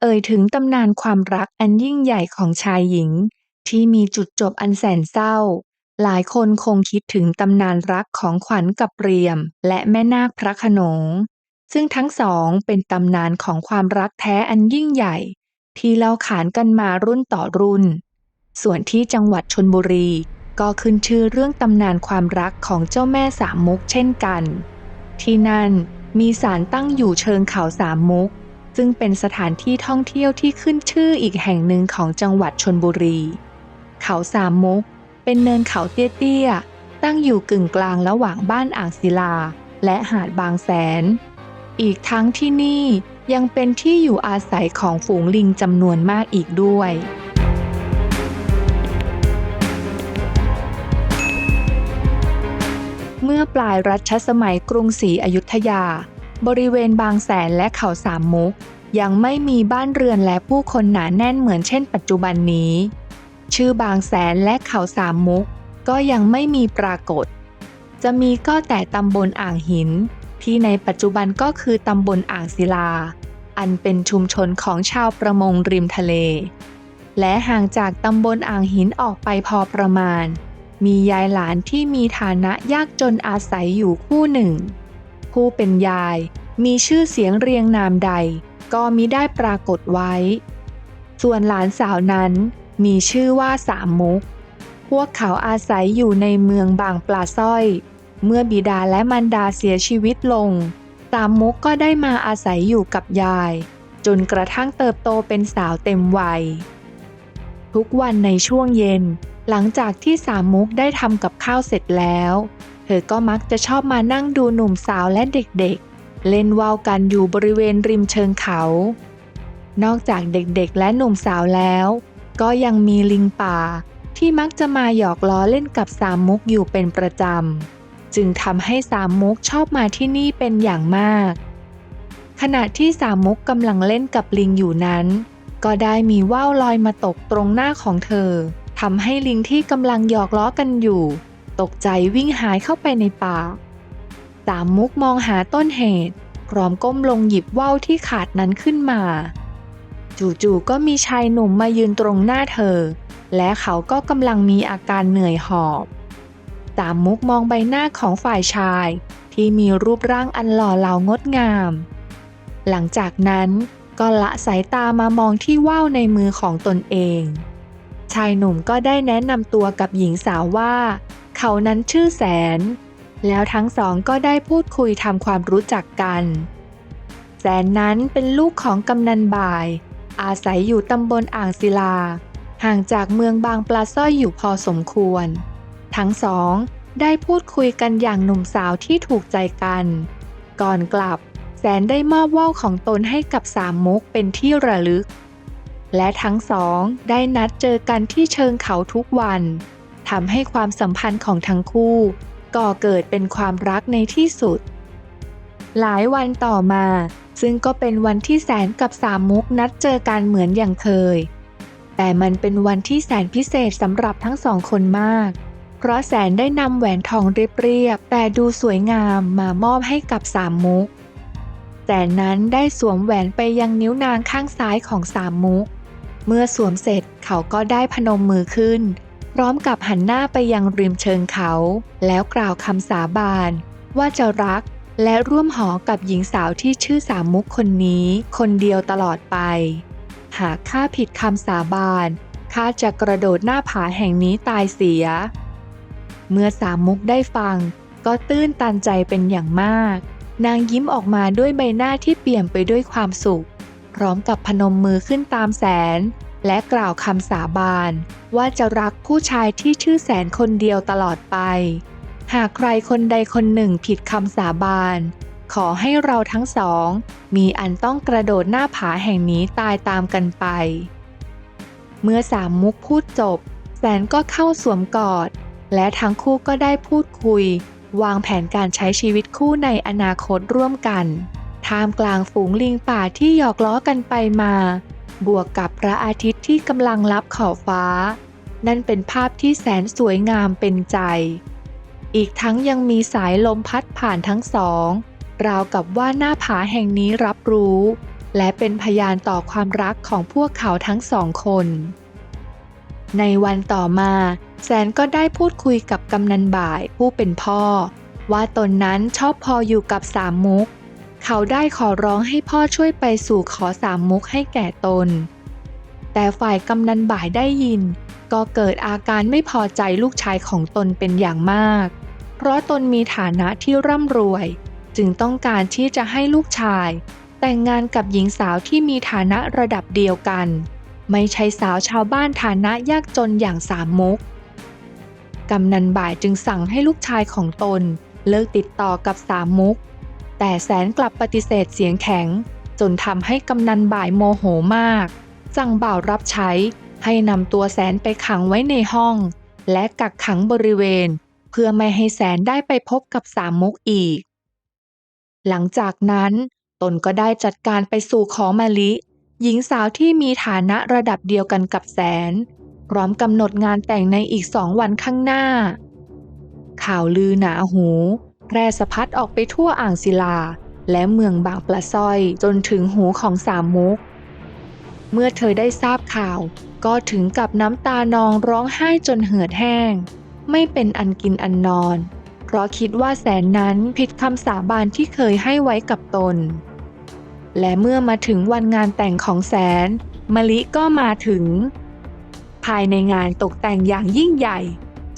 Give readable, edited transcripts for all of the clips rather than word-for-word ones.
เอ่ยถึงตำนานความรักอันยิ่งใหญ่ของชายหญิงที่มีจุดจบอันแสนเศร้าหลายคนคงคิดถึงตำนานรักของขวัญกับเปรียมและแม่นาคพระโขนงซึ่งทั้งสองเป็นตำนานของความรักแท้อันยิ่งใหญ่ที่เล่าขานกันมารุ่นต่อรุ่นส่วนที่จังหวัดชลบุรีก็ขึ้นชื่อเรื่องตำนานความรักของเจ้าแม่สามมุกเช่นกันที่นั่นมีศาลตั้งอยู่เชิงเขาสามมุกซึ่งเป็นสถานที่ท่องเที่ยวที่ขึ้นชื่ออีกแห่งหนึ่งของจังหวัดชลบุรีเขาสามมุกเป็นเนินเขาเตี้ยๆตั้งอยู่กึ่งกลางระหว่างบ้านอ่างศิลาและหาดบางแสนอีกทั้งที่นี่ยังเป็นที่อยู่อาศัยของฝูงลิงจำนวนมากอีกด้วยเมื่อปลายรัชสมัยกรุงศรีอยุธยาบริเวณบางแสนและเขาสามมุกยังไม่มีบ้านเรือนและผู้คนหนาแน่นเหมือนเช่นปัจจุบันนี้ชื่อบางแสนและเขาสามมุกก็ยังไม่มีปรากฏจะมีก็แต่ตำบลอ่างหินที่ในปัจจุบันก็คือตำบลอ่างศิลาอันเป็นชุมชนของชาวประมงริมทะเลและห่างจากตำบลอ่างหินออกไปพอประมาณมียายหลานที่มีฐานะยากจนอาศัยอยู่คู่หนึ่งผู้เป็นยายมีชื่อเสียงเรียงนามใดก็มิได้ปรากฏไว้ส่วนหลานสาวนั้นมีชื่อว่าสามมุกพวกเขาอาศัยอยู่ในเมืองบางปลาสร้อยเมื่อบิดาและมารดาเสียชีวิตลงสามมุกก็ได้มาอาศัยอยู่กับยายจนกระทั่งเติบโตเป็นสาวเต็มวัยทุกวันในช่วงเย็นหลังจากที่สามมุกได้ทำกับข้าวเสร็จแล้วเธอก็มักจะชอบมานั่งดูหนุ่มสาวและเด็กๆเล่นว่าวกันอยู่บริเวณริมเชิงเขานอกจากเด็กๆและหนุ่มสาวแล้วก็ยังมีลิงป่าที่มักจะมาหยอกล้อเล่นกับสามมุกอยู่เป็นประจำจึงทำให้สามมุกชอบมาที่นี่เป็นอย่างมากขณะที่สามมุกกำลังเล่นกับลิงอยู่นั้นก็ได้มีว่าวลอยมาตกตรงหน้าของเธอทำให้ลิงที่กำลังหยอกล้อกันอยู่ตกใจวิ่งหายเข้าไปในป่าสามมุกมองหาต้นเหตุพร้อมก้มลงหยิบว่าวที่ขาดนั้นขึ้นมาจู่ๆก็มีชายหนุ่มมายืนตรงหน้าเธอและเขาก็กำลังมีอาการเหนื่อยหอบสามมุกมองใบหน้าของฝ่ายชายที่มีรูปร่างอันหล่อเหลางดงามหลังจากนั้นก็ละสายตามามองที่ว่าวในมือของตนเองชายหนุ่มก็ได้แนะนำตัวกับหญิงสาวว่าเขานั้นชื่อแสนแล้วทั้งสองก็ได้พูดคุยทำความรู้จักกันแสนนั้นเป็นลูกของกำนันบ่ายอาศัยอยู่ตำบลอ่างศิลาห่างจากเมืองบางปลาสร้อยอยู่พอสมควรทั้งสองได้พูดคุยกันอย่างหนุ่มสาวที่ถูกใจกันก่อนกลับแสนได้มอบว่าวของตนให้กับสามมุกเป็นที่ระลึกและทั้งสองได้นัดเจอกันที่เชิงเขาทุกวันทำให้ความสัมพันธ์ของทั้งคู่ก่อเกิดเป็นความรักในที่สุดหลายวันต่อมาซึ่งก็เป็นวันที่แสนกับสามมุกนัดเจอกันเหมือนอย่างเคยแต่มันเป็นวันที่แสนพิเศษสำหรับทั้งสองคนมากเพราะแสนได้นำแหวนทองเรียบๆแต่ดูสวยงามมามอบให้กับสามมุกแสนนั้นได้สวมแหวนไปยังนิ้วนางข้างซ้ายของสามมุกเมื่อสวมเสร็จเขาก็ได้พนมมือขึ้นพร้อมกับหันหน้าไปยังริมเชิงเขาแล้วกล่าวคำสาบานว่าจะรักและร่วมหอกับหญิงสาวที่ชื่อสามมุกคนนี้คนเดียวตลอดไปหากข้าผิดคำสาบานข้าจะกระโดดหน้าผาแห่งนี้ตายเสียเมื่อสามมุกได้ฟังก็ตื้นตันใจเป็นอย่างมากนางยิ้มออกมาด้วยใบหน้าที่เปี่ยมไปด้วยความสุขพร้อมกับพนมมือขึ้นตามแสนและกล่าวคำสาบานว่าจะรักผู้ชายที่ชื่อแสนคนเดียวตลอดไปหากใครคนใดคนหนึ่งผิดคำสาบานขอให้เราทั้งสองมีอันต้องกระโดดหน้าผาแห่งนี้ตายตามกันไปเมื่อสามมุกพูดจบแสนก็เข้าสวมกอดและทั้งคู่ก็ได้พูดคุยวางแผนการใช้ชีวิตคู่ในอนาคตร่วมกันท่ามกลางฝูงลิงป่าที่หยอกล้อกันไปมาบวกกับพระอาทิตย์ที่กำลังลับขอบฟ้านั่นเป็นภาพที่แสนสวยงามเป็นใจอีกทั้งยังมีสายลมพัดผ่านทั้งสองราวกับว่าหน้าผาแห่งนี้รับรู้ และเป็นพยานต่อความรักของพวกเขาทั้งสองคน ในวันต่อมาแสนก็ได้พูดคุยกับกำนันบ่ายผู้เป็นพ่อว่าตนนั้นชอบพออยู่กับสามมุกเขาได้ขอร้องให้พ่อช่วยไปสู่ขอสามมุกให้แก่ตนแต่ฝ่ายกำนันบ่ายได้ยินก็เกิดอาการไม่พอใจลูกชายของตนเป็นอย่างมากเพราะตนมีฐานะที่ร่ำรวยจึงต้องการที่จะให้ลูกชายแต่งงานกับหญิงสาวที่มีฐานะระดับเดียวกันไม่ใช่สาวชาวบ้านฐานะยากจนอย่างสามมุกกำนันบ่ายจึงสั่งให้ลูกชายของตนเลิกติดต่อกับสามมุกแต่แสนกลับปฏิเสธเสียงแข็งจนทำให้กำนันบ่ายโมโหมากสั่งบ่าวรับใช้ให้นำตัวแสนไปขังไว้ในห้องและกักขังบริเวณเพื่อไม่ให้แสนได้ไปพบกับสามมุกอีกหลังจากนั้นตนก็ได้จัดการไปสู่ขอมะลิหญิงสาวที่มีฐานะระดับเดียวกันกับแสนพร้อมกำหนดงานแต่งในอีก2 วันข้างหน้าข่าวลือหนาหูแพร่สะพัดออกไปทั่วอ่างศิลาและเมืองบางปะส้อยจนถึงหูของสามมุกเมื่อเธอได้ทราบข่าวก็ถึงกับน้ำตานองร้องไห้จนเหือดแห้งไม่เป็นอันกินอันนอนเพราะคิดว่าแสนนั้นผิดคำสาบานที่เคยให้ไว้กับตนและเมื่อมาถึงวันงานแต่งของแสนมะลิก็มาถึงภายในงานตกแต่งอย่างยิ่งใหญ่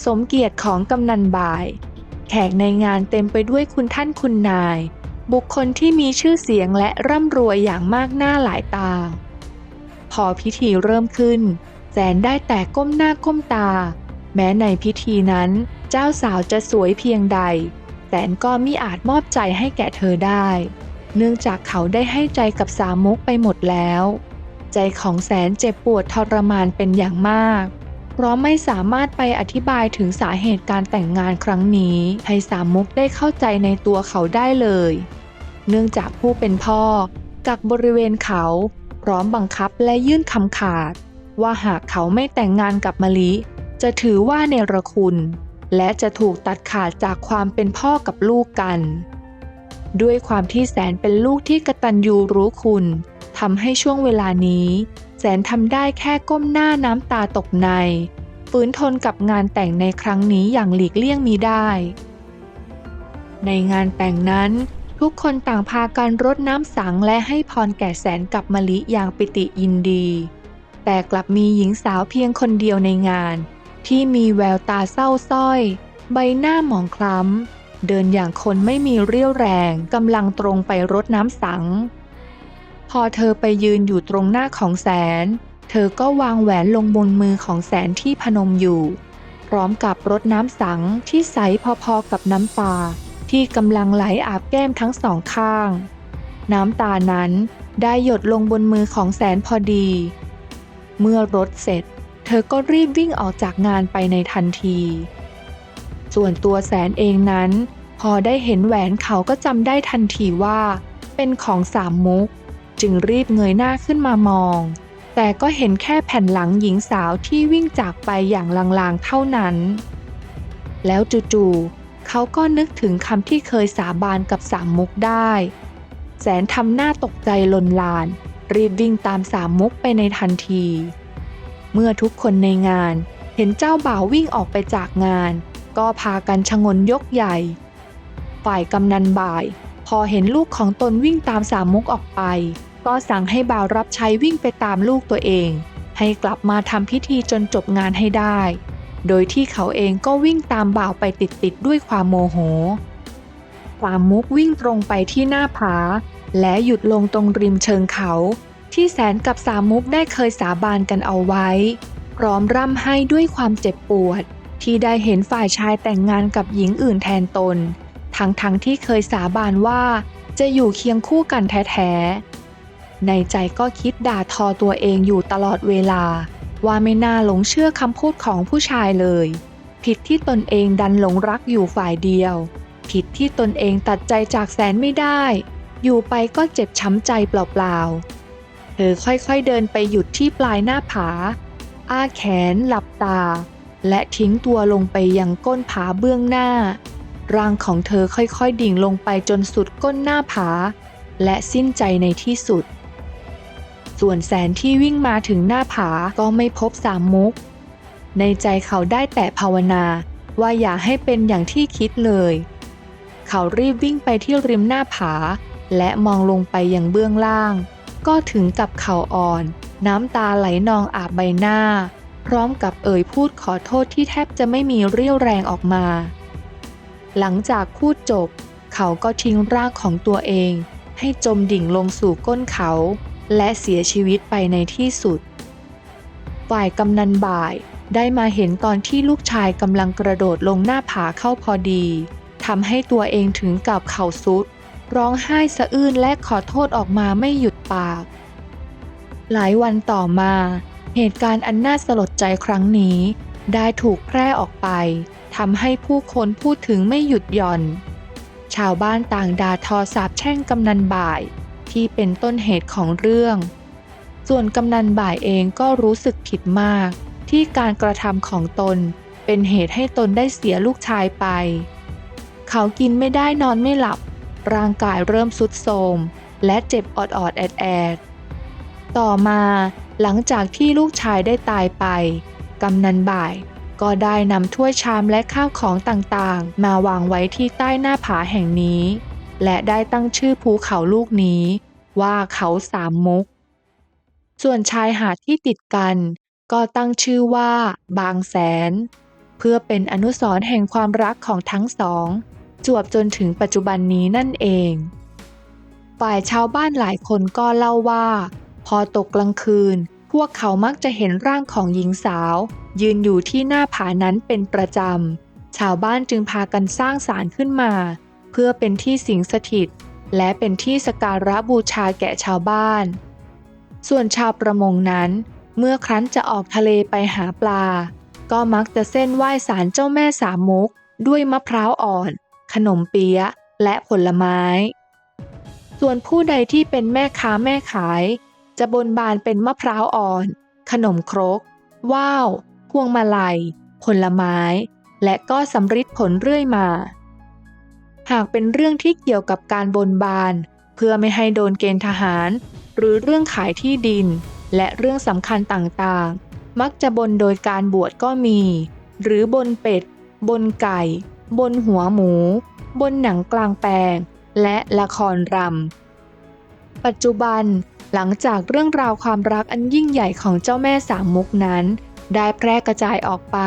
สมเกียรติของกำนันบ่ายแขกในงานเต็มไปด้วยคุณท่านคุณนายบุคคลที่มีชื่อเสียงและร่ำรวยอย่างมากหน้าหลายตาพอพิธีเริ่มขึ้นแสนได้แต่ก้มหน้าก้มตาแม้ในพิธีนั้นเจ้าสาวจะสวยเพียงใดแสนก็มิอาจมอบใจให้แก่เธอได้เนื่องจากเขาได้ให้ใจกับสามมุกไปหมดแล้วใจของแสนเจ็บปวดทรมานเป็นอย่างมากเพราะไม่สามารถไปอธิบายถึงสาเหตุการแต่งงานครั้งนี้ให้สามมุกได้เข้าใจในตัวเขาได้เลยเนื่องจากผู้เป็นพ่อกักบริเวณเขาพร้อมบังคับและยื่นคำขาดว่าหากเขาไม่แต่งงานกับมะลิจะถือว่าเนรคุณและจะถูกตัดขาดจากความเป็นพ่อกับลูกกันด้วยความที่แสนเป็นลูกที่กตัญญูรู้คุณทำให้ช่วงเวลานี้แสนทำได้แค่ก้มหน้าน้ำตาตกในฝืนทนกับงานแต่งในครั้งนี้อย่างหลีกเลี่ยงมิได้ในงานแต่งนั้นทุกคนต่างพากันรดน้ำสังและให้พรแก่แสนกับมะลิอย่างปิติยินดีแต่กลับมีหญิงสาวเพียงคนเดียวในงานที่มีแววตาเศร้าส้อยใบหน้าหมองคล้ำเดินอย่างคนไม่มีเรี่ยวแรงกำลังตรงไปรดน้ำสังพอเธอไปยืนอยู่ตรงหน้าของแสนเธอก็วางแหวนลงบนมือของแสนที่พนมอยู่พร้อมกับรดน้ำสังที่ใสพอๆกับน้ำตาที่กำลังไหลอาบแก้มทั้งสองข้างน้ำตานั้นได้หยดลงบนมือของแสนพอดีเมื่อรดเสร็จเธอก็รีบวิ่งออกจากงานไปในทันทีส่วนตัวแสนเองนั้นพอได้เห็นแหวนเขาก็จำได้ทันทีว่าเป็นของสามมุกจึงรีบเงยหน้าขึ้นมามองแต่ก็เห็นแค่แผ่นหลังหญิงสาวที่วิ่งจากไปอย่างลางๆเท่านั้นแล้วจู่ๆเขาก็นึกถึงคำที่เคยสาบานกับสามมุกได้แสนทำหน้าตกใจลนลานรีบวิ่งตามสามมุกไปในทันทีเมื่อทุกคนในงานเห็นเจ้าบ่าววิ่งออกไปจากงานก็พากันชงนยกใหญ่ฝ่ายกำนันบ่ายพอเห็นลูกของตนวิ่งตามสามมุกออกไปก็สั่งให้บ่าวรับใช้วิ่งไปตามลูกตัวเองให้กลับมาทำพิธีจนจบงานให้ได้โดยที่เขาเองก็วิ่งตามบ่าวไปติดๆด้วยความโมโหสามมุกวิ่งตรงไปที่หน้าผาและหยุดลงตรงริมเชิงเขาที่แสนกับสามมุกได้เคยสาบานกันเอาไว้พร้อมร่ำไห้ด้วยความเจ็บปวดที่ได้เห็นฝ่ายชายแต่งงานกับหญิงอื่นแทนตนทั้งที่เคยสาบานว่าจะอยู่เคียงคู่กันแท้ๆในใจก็คิดด่าทอตัวเองอยู่ตลอดเวลาว่าไม่น่าหลงเชื่อคำพูดของผู้ชายเลยผิดที่ตนเองดันหลงรักอยู่ฝ่ายเดียวผิดที่ตนเองตัดใจจากแสนไม่ได้อยู่ไปก็เจ็บช้ำใจเปล่าๆเธอค่อยๆเดินไปหยุดที่ปลายหน้าผาอ้าแขนหลับตาและทิ้งตัวลงไปยังก้นผาเบื้องหน้าร่างของเธอค่อยๆดิ่งลงไปจนสุดก้นหน้าผาและสิ้นใจในที่สุด ส่วนแสนที่วิ่งมาถึงหน้าผาก็ไม่พบสามมุกในใจเขาได้แต่ภาวนาว่าอย่าให้เป็นอย่างที่คิดเลยเขารีบวิ่งไปที่ริมหน้าผาและมองลงไปยังเบื้องล่างก็ถึงกับเข่าอ่อนน้ำตาไหลนองอาบใบหน้าพร้อมกับเอ่ยพูดขอโทษที่แทบจะไม่มีเรี่ยวแรงออกมาหลังจากพูดจบเขาก็ทิ้งร่างของตัวเองให้จมดิ่งลงสู่ก้นเขาและเสียชีวิตไปในที่สุดฝ่ายกำนันบ่ายได้มาเห็นตอนที่ลูกชายกำลังกระโดดลงหน้าผาเข้าพอดีทำให้ตัวเองถึงกับเข่าสุดร้องไห้สะอื้นและขอโทษออกมาไม่หยุดปากหลายวันต่อมาเหตุการณ์อันน่าสลดใจครั้งนี้ได้ถูกแพร่ออกไปทำให้ผู้คนพูดถึงไม่หยุดหย่อนชาวบ้านต่างด่าทอสาปแช่งกำนันบ่ายที่เป็นต้นเหตุของเรื่องส่วนกำนันบ่ายเองก็รู้สึกผิดมากที่การกระทำของตนเป็นเหตุให้ตนได้เสียลูกชายไปเขากินไม่ได้นอนไม่หลับร่างกายเริ่มทรุดโทรมและเจ็บออดแอดต่อมาหลังจากที่ลูกชายได้ตายไปกำนันบ่ายก็ได้นำถ้วยชามและข้าวของต่างๆมาวางไว้ที่ใต้หน้าผาแห่งนี้และได้ตั้งชื่อภูเขาลูกนี้ว่าเขาสามมุกส่วนชายหาดที่ติดกันก็ตั้งชื่อว่าบางแสนเพื่อเป็นอนุสรณ์แห่งความรักของทั้งสองจวบจนถึงปัจจุบันนี้นั่นเองฝ่ายชาวบ้านหลายคนก็เล่าว่าพอตกกลางคืนพวกเขามักจะเห็นร่างของหญิงสาวยืนอยู่ที่หน้าผานั้นเป็นประจำชาวบ้านจึงพากันสร้างศาลขึ้นมาเพื่อเป็นที่สิงสถิตและเป็นที่สักการะบูชาแก่ชาวบ้านส่วนชาวประมงนั้นเมื่อครั้นจะออกทะเลไปหาปลาก็มักจะเส้นไหว้ศาลเจ้าแม่สามมุกด้วยมะพร้าวอ่อนขนมเปี๊ยะและผลไม้ส่วนผู้ใดที่เป็นแม่ค้าแม่ขายจะบนบานเป็นมะพร้าวอ่อนขนมครกว่าวพวงมาลัยผลไม้และก็สำริดผลเรื่อยมาหากเป็นเรื่องที่เกี่ยวกับการบนบานเพื่อไม่ให้โดนเกณฑ์ทหารหรือเรื่องขายที่ดินและเรื่องสำคัญต่างๆมักจะบนโดยการบวชก็มีหรือบนเป็ดบนไก่บนหัวหมูบนหนังกลางแปลงและละครรำปัจจุบันหลังจากเรื่องราวความรักอันยิ่งใหญ่ของเจ้าแม่สามมุกนั้นได้แพร่กระจายออกไป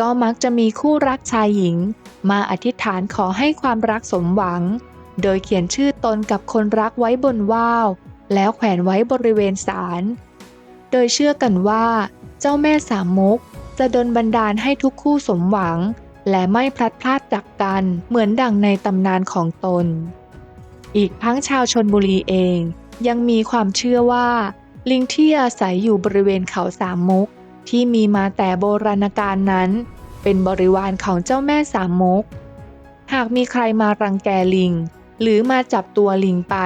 ก็มักจะมีคู่รักชายหญิงมาอธิษฐานขอให้ความรักสมหวังโดยเขียนชื่อตนกับคนรักไว้บนว่าวแล้วแขวนไว้บริเวณศาลโดยเชื่อกันว่าเจ้าแม่สามมุกจะดลบันดาลให้ทุกคู่สมหวังและไม่พลัดพรากจากกันเหมือนดังในตำนานของตนอีกทั้งชาวชลบุรีเองยังมีความเชื่อว่าลิงที่อาศัยอยู่บริเวณเขาสามมุกที่มีมาแต่โบราณกาลนั้นเป็นบริวารของเจ้าแม่สามมุกหากมีใครมารังแกลิงหรือมาจับตัวลิงไป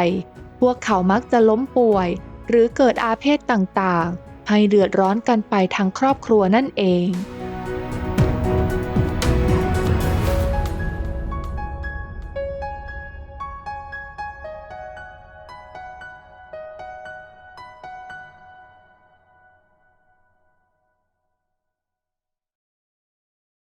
พวกเขามักจะล้มป่วยหรือเกิดอาเพศต่างๆให้เดือดร้อนกันไปทั้งครอบครัวนั่นเอง